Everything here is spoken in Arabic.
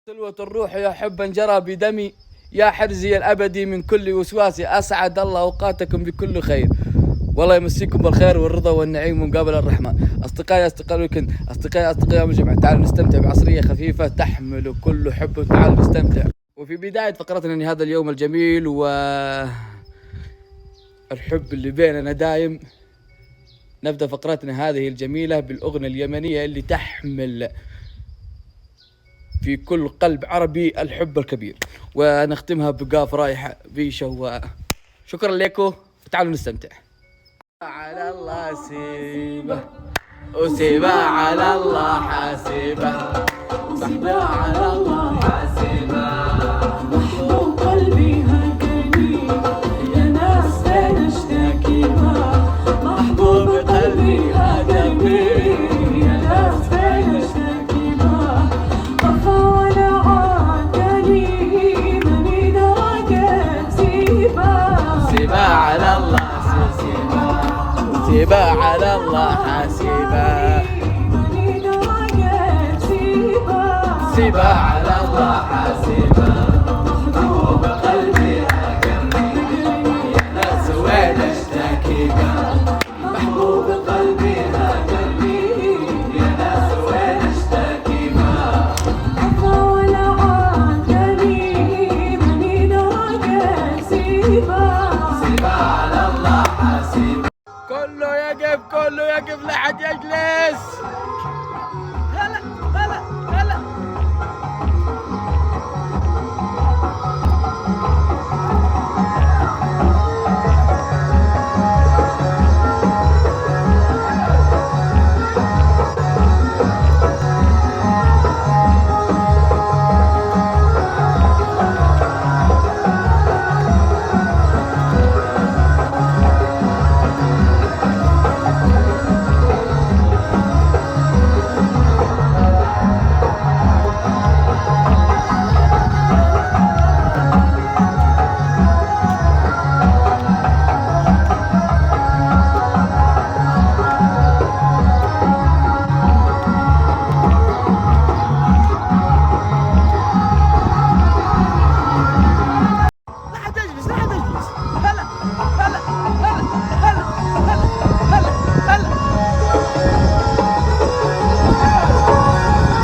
سلوة الروح يا حبا جرى بدمي، يا حرزي الأبدي من كل وسواس، أسعد الله أوقاتكم بكل خير، والله يمسيكم بالخير والرضا والنعيم من قبل الرحمن. أصدقائي الويكند، أصدقائي يوم الجمعة، تعالوا نستمتع بعصرية خفيفة تحمل كل حب، تعالوا نستمتع. وفي بداية فقرتنا لهذا اليوم الجميل والحب اللي بيننا دايم، نبدأ فقرتنا هذه الجميلة بالأغنية اليمنية اللي تحمل في كل قلب عربي الحب الكبير، ونختمها بقاف رايحة بيشة. شكرا لكم، تعالوا نستمتع. على الله سيبه وسيبه على الله حاسبه، وسيبه على الله حاسبه، محبوب قلبي هكني يا ناس فين اشتكي ما، محبوب قلبي هكني يا ناس فين اشتكي ما، وفا ولا عادني مني درجة سيبه، سيبه على الله سيبه على الله حاسبه، سيبه على الله حاسبه.